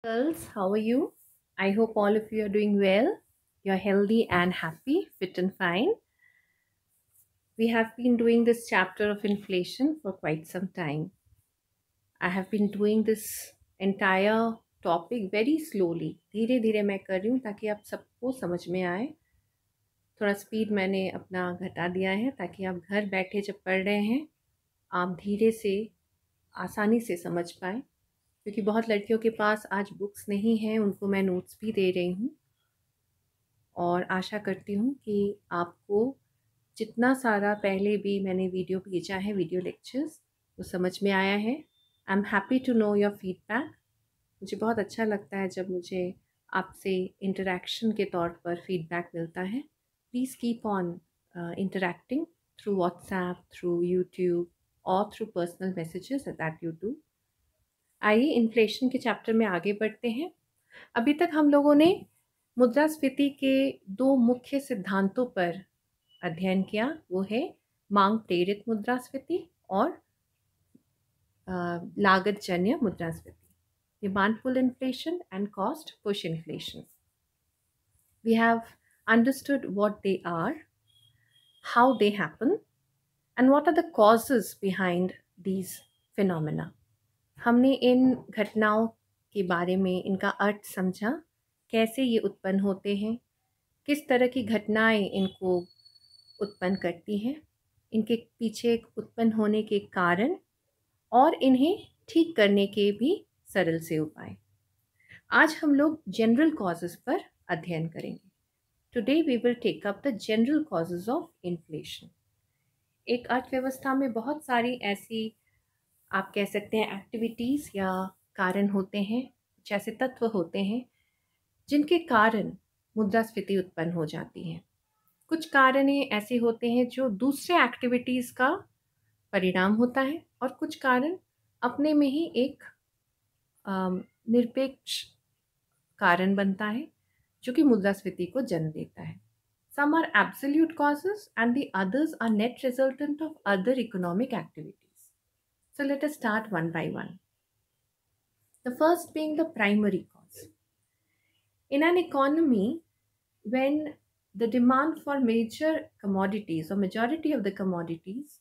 Girls, how are you? I hope all of you are doing well. You're healthy and happy, fit and fine. We have been doing this chapter of inflation for quite some time. I have been doing this entire topic very slowly. धीरे धीरे मैं कर रही हूँ ताकि आप सबको समझ में आए. थोड़ा स्पीड मैंने अपना घटा दिया है ताकि आप घर बैठे जब पढ़ रहे हैं आप धीरे से आसानी से समझ पाएँ. क्योंकि बहुत लड़कियों के पास आज बुक्स नहीं हैं, उनको मैं नोट्स भी दे रही हूँ और आशा करती हूँ कि आपको जितना सारा पहले भी मैंने वीडियो भेजा है, वीडियो लेक्चर्स, वो समझ में आया है. I am happy to know your feedback. मुझे बहुत अच्छा लगता है जब मुझे आपसे इंटरेक्शन के तौर पर फीडबैक मिलता है. Please keep on interacting through WhatsApp, through YouTube और through personal messages that you do. आइए इन्फ्लेशन के चैप्टर में आगे बढ़ते हैं. अभी तक हम लोगों ने मुद्रास्फीति के दो मुख्य सिद्धांतों पर अध्ययन किया. वो है मांग प्रेरित मुद्रास्फीति और लागत जन्य मुद्रास्फीति. Demand pull inflation and cost push inflation. We have understood what they are, how they happen, and what are the causes behind these phenomena. हमने इन घटनाओं के बारे में इनका अर्थ समझा, कैसे ये उत्पन्न होते हैं, किस तरह की घटनाएं इनको उत्पन्न करती हैं, इनके पीछे उत्पन्न होने के कारण और इन्हें ठीक करने के भी सरल से उपाय. आज हम लोग जनरल कॉजेज़ पर अध्ययन करेंगे. Today we will take up the general causes of inflation. एक अर्थव्यवस्था में बहुत सारी ऐसी आप कह सकते हैं एक्टिविटीज़ या कारण होते हैं, कुछ ऐसे तत्व होते हैं जिनके कारण मुद्रास्फीति उत्पन्न हो जाती है. कुछ कारण ऐसे होते हैं जो दूसरे एक्टिविटीज़ का परिणाम होता है और कुछ कारण अपने में ही एक निरपेक्ष कारण बनता है जो कि मुद्रास्फीति को जन्म देता है. Some are absolute causes and the others are net resultant of other economic activities. So let us start one by one. The first being the primary cause. In an economy, when the demand for major commodities or majority of the commodities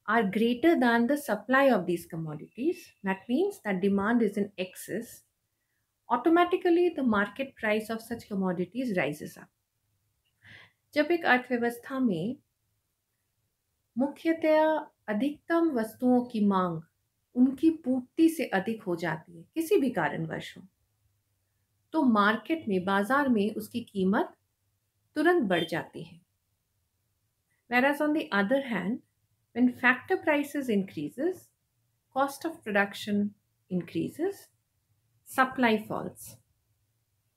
are greater than the supply of these commodities, that means that demand is in excess, automatically the market price of such commodities rises up. जब एक अर्थव्यवस्था में मुख्यतया अधिकतम वस्तुओं की मांग उनकी पूर्ति से अधिक हो जाती है किसी भी कारणवश हो, तो मार्केट में, बाजार में उसकी कीमत तुरंत बढ़ जाती है. Whereas on the other hand, when factor prices increases, cost of production increases, supply falls.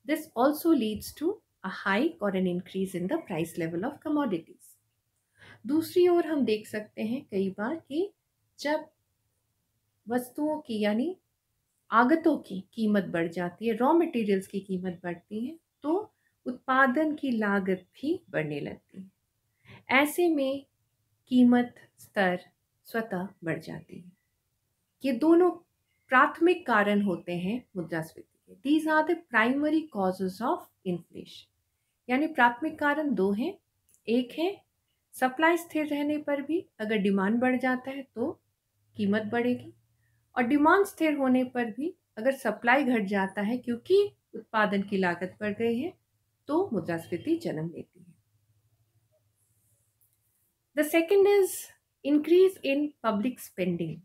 This also leads to a hike or an increase in the price level of commodities. दूसरी ओर हम देख सकते हैं कई बार कि जब वस्तुओं की यानी आगतों की कीमत बढ़ जाती है, रॉ मटेरियल्स की कीमत बढ़ती है, तो उत्पादन की लागत भी बढ़ने लगती है. ऐसे में कीमत स्तर स्वतः बढ़ जाती है. ये दोनों प्राथमिक कारण होते हैं मुद्रास्फीति के. These are the primary causes of inflation. यानी प्राथमिक कारण दो हैं. एक है सप्लाई स्थिर रहने पर भी अगर डिमांड बढ़ जाता है तो कीमत बढ़ेगी, और डिमांड स्थिर होने पर भी अगर सप्लाई घट जाता है क्योंकि उत्पादन की लागत बढ़ गई है तो मुद्रास्फीति जन्म लेती है. The second is increase in public spending.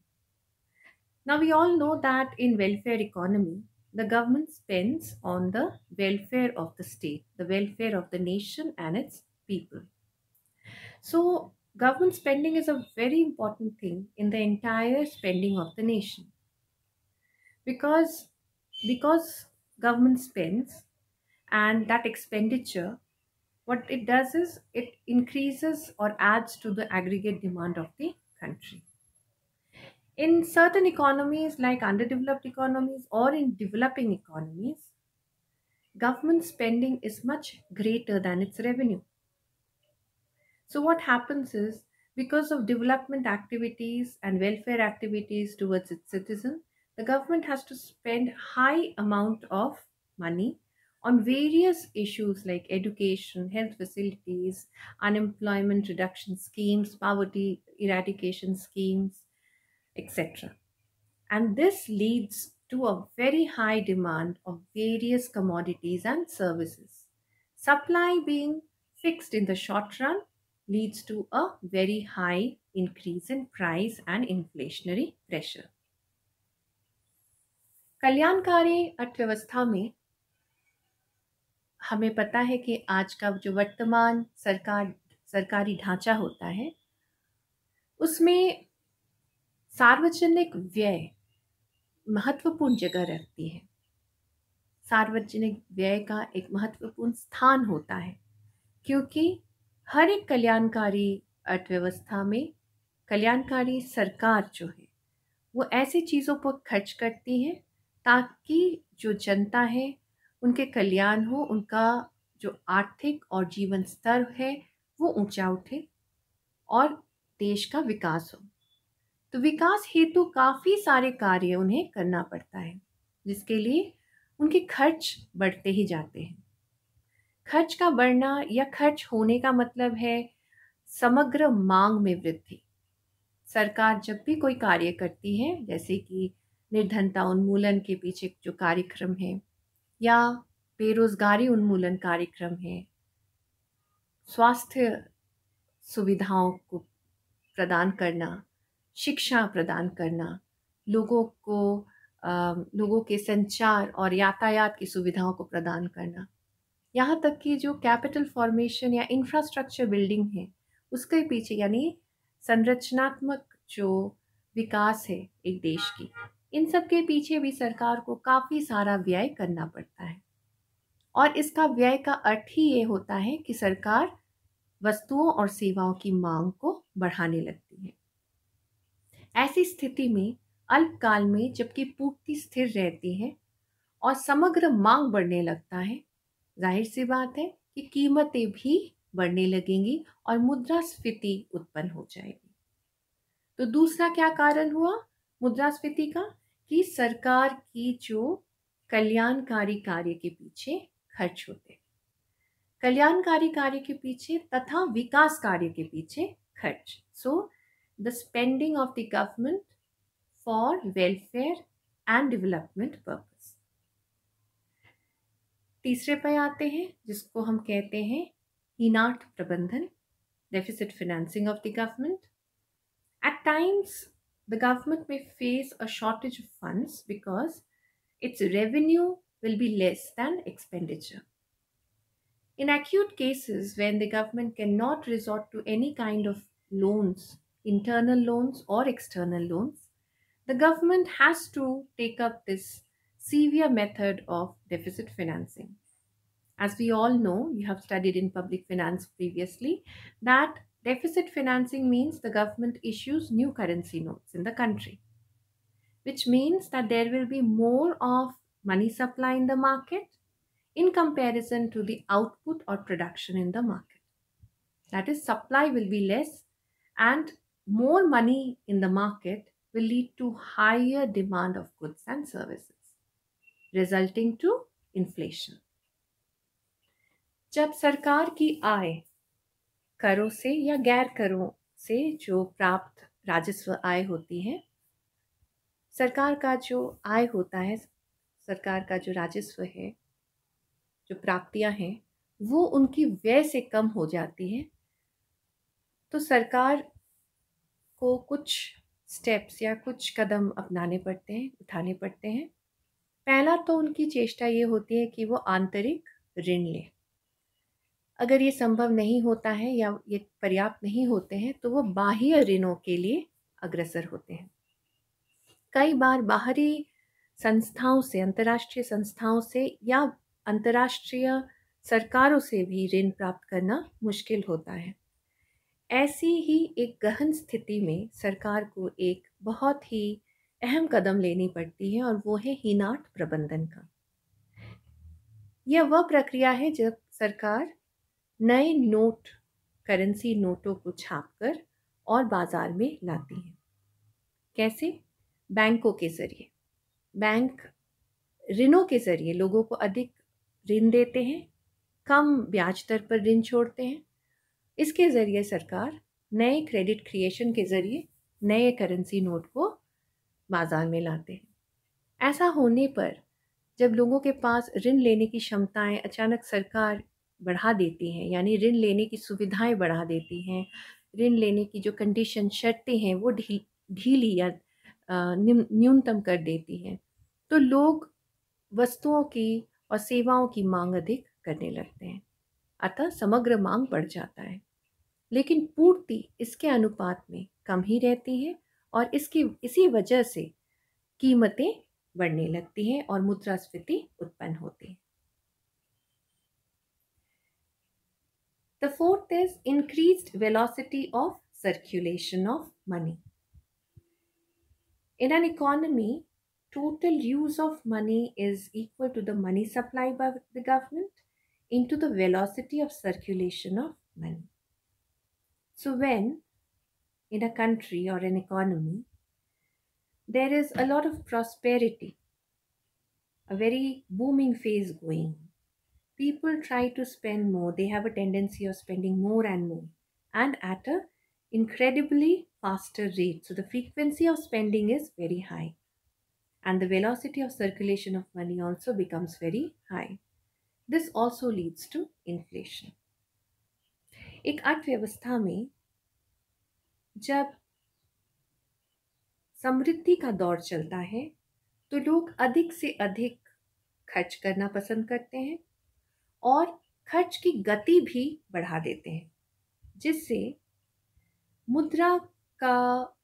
Now we all know that in welfare economy, the government spends on the welfare of the state, the welfare of the nation and its people. So government spending is a very important thing in the entire spending of the nation. Because government spends, and that expenditure, what it does is it increases or adds to the aggregate demand of the country. In certain economies like underdeveloped economies or in developing economies, government spending is much greater than its revenue. So what happens is, because of development activities and welfare activities towards its citizens, The government has to spend high amount of money on various issues like education, health facilities, unemployment reduction schemes, poverty eradication schemes, etc. And this leads to a very high demand of various commodities and services. Supply being fixed in the short run leads to a very high increase in price and inflationary pressure. कल्याणकारी अर्थव्यवस्था में हमें पता है कि आज का जो वर्तमान सरकारी ढांचा होता है उसमें सार्वजनिक व्यय महत्वपूर्ण जगह रखती है। सार्वजनिक व्यय का एक महत्वपूर्ण स्थान होता है क्योंकि हर एक कल्याणकारी अर्थव्यवस्था में कल्याणकारी सरकार जो है वो ऐसी चीज़ों पर खर्च करती है ताकि जो जनता है उनके कल्याण हो, उनका जो आर्थिक और जीवन स्तर है वो ऊंचा उठे और देश का विकास हो। तो विकास हेतु काफ़ी सारे कार्य उन्हें करना पड़ता है जिसके लिए उनके खर्च बढ़ते ही जाते हैं। खर्च का बढ़ना या खर्च होने का मतलब है समग्र मांग में वृद्धि। सरकार जब भी कोई कार्य करती है जैसे कि निर्धनता उन्मूलन के पीछे जो कार्यक्रम है या बेरोजगारी उन्मूलन कार्यक्रम है, स्वास्थ्य सुविधाओं को प्रदान करना, शिक्षा प्रदान करना, लोगों के संचार और यातायात की सुविधाओं को प्रदान करना, यहाँ तक कि जो कैपिटल फॉर्मेशन या इंफ्रास्ट्रक्चर बिल्डिंग है उसके पीछे यानी संरचनात्मक जो विकास है एक देश की, इन सब के पीछे भी सरकार को काफ़ी सारा व्यय करना पड़ता है। और इसका व्यय का अर्थ ही ये होता है कि सरकार वस्तुओं और सेवाओं की मांग को बढ़ाने लगती है। ऐसी स्थिति में अल्पकाल में जबकि पूर्ति स्थिर रहती है और समग्र मांग बढ़ने लगता है, जाहिर सी बात है कि कीमतें भी बढ़ने लगेंगी और मुद्रास्फीति उत्पन्न हो जाएगी। तो दूसरा क्या कारण हुआ मुद्रास्फीति का कि सरकार की जो कल्याणकारी कार्य के पीछे खर्च होते, कल्याणकारी कार्य के पीछे तथा विकास कार्य के पीछे खर्च। So the spending of the government for welfare and development purpose. तीसरे पे आते हैं जिसको हम कहते हैं हीनाट प्रबंधन, deficit financing of the government. At times, the government may face a shortage of funds because its revenue will be less than expenditure. In acute cases, when the government cannot resort to any kind of loans, internal loans or external loans, the government has to take up this severe method of deficit financing. As we all know, you have studied in public finance previously, that deficit financing means the government issues new currency notes in the country, which means that there will be more of money supply in the market in comparison to the output or production in the market. That is, supply will be less and more money in the market will lead to higher demand of goods and services, resulting to inflation. जब सरकार की आय करों से या गैर करों से जो प्राप्त राजस्व आय होती है, सरकार का जो आय होता है, सरकार का जो राजस्व है, जो प्राप्तियां हैं, वो उनकी व्यय से कम हो जाती है। तो सरकार को कुछ स्टेप्स या कदम अपनाने पड़ते हैं, उठाने पड़ते हैं। पहला तो उनकी चेष्टा ये होती है कि वो आंतरिक ऋण ले। अगर ये संभव नहीं होता है या ये पर्याप्त नहीं होते हैं तो वो बाह्य ऋणों के लिए अग्रसर होते हैं। कई बार बाहरी संस्थाओं से, अंतर्राष्ट्रीय संस्थाओं से या अंतर्राष्ट्रीय सरकारों से भी ऋण प्राप्त करना मुश्किल होता है। ऐसी ही एक गहन स्थिति में सरकार को एक बहुत ही अहम कदम लेनी पड़ती है और वो है हीनाट प्रबंधन का। यह वह प्रक्रिया है जब सरकार नए नोट, करेंसी नोटों को छापकर और बाजार में लाती है। कैसे? बैंकों के जरिए। बैंक ऋणों के जरिए लोगों को अधिक ऋण देते हैं, कम ब्याज दर पर ऋण छोड़ते हैं। इसके ज़रिए सरकार नए क्रेडिट क्रिएशन के ज़रिए नए करेंसी नोट को बाज़ार में लाते हैं। ऐसा होने पर जब लोगों के पास ऋण लेने की क्षमताएं अचानक सरकार बढ़ा देती है, यानी ऋण लेने की सुविधाएं बढ़ा देती हैं, ऋण लेने की जो कंडीशन शर्तें हैं वो ढीली या न्यूनतम कर देती हैं, तो लोग वस्तुओं की और सेवाओं की मांग अधिक करने लगते हैं। अतः समग्र मांग बढ़ जाता है, लेकिन पूर्ति इसके अनुपात में कम ही रहती है और इसी वजह से कीमतें बढ़ने लगती हैं और मुद्रास्फीति उत्पन्न होती है। The fourth is increased velocity of circulation of money. In an economy, total use of money is equal to the money supplied by the government into the velocity of circulation of money. So when in a country or an economy there is a lot of prosperity, a very booming phase going, people try to spend more. They have a tendency of spending more and at a incredibly faster rate. So the frequency of spending is very high and the velocity of circulation of money also becomes very high. This also leads to inflation. एक अर्थव्यवस्था में जब समृद्धि का दौर चलता है तो लोग अधिक से अधिक खर्च करना पसंद करते हैं और खर्च की गति भी बढ़ा देते हैं, जिससे मुद्रा का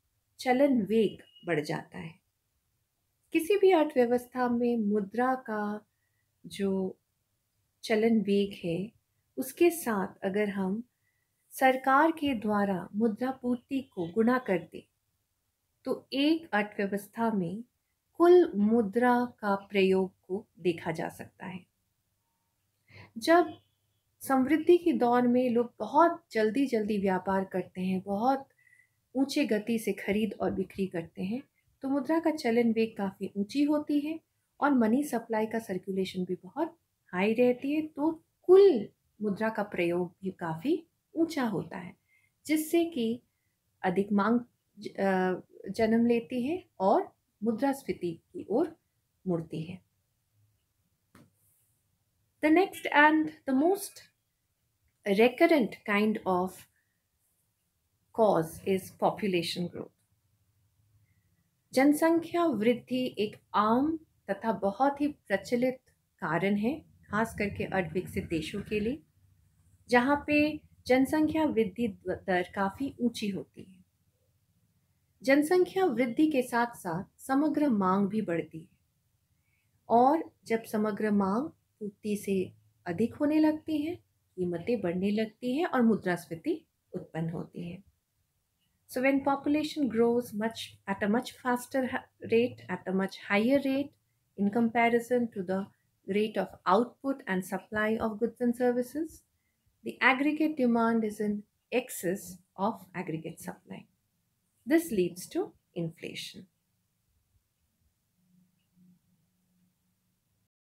चलन वेग बढ़ जाता है। किसी भी अर्थव्यवस्था में मुद्रा का जो चलन वेग है उसके साथ अगर हम सरकार के द्वारा मुद्रा पूर्ति को गुणा कर दें तो एक अर्थव्यवस्था में कुल मुद्रा का प्रयोग को देखा जा सकता है। जब समृद्धि के दौर में लोग बहुत जल्दी जल्दी व्यापार करते हैं, बहुत ऊंचे गति से खरीद और बिक्री करते हैं, तो मुद्रा का चलन वेग काफ़ी ऊंची होती है और मनी सप्लाई का सर्कुलेशन भी बहुत हाई रहती है, तो कुल मुद्रा का प्रयोग भी काफ़ी ऊंचा होता है, जिससे कि अधिक मांग जन्म लेती है और मुद्रास्फीति की ओर मुड़ती है। The next and the most recurrent kind of cause is population growth. जनसंख्या वृद्धि एक आम तथा बहुत ही प्रचलित कारण है, खास करके अर्धविकसित देशों के लिए, जहाँ पे जनसंख्या वृद्धि दर काफ़ी ऊंची होती है। जनसंख्या वृद्धि के साथ साथ समग्र मांग भी बढ़ती है और जब समग्र मांग पूर्ति से अधिक होने लगती है, कीमतें बढ़ने लगती हैं और मुद्रास्फीति उत्पन्न होती है। So when population grows at a much faster rate, at a much higher rate in comparison to the rate of output and supply of goods and services, the aggregate demand is in excess of aggregate supply. This leads to inflation.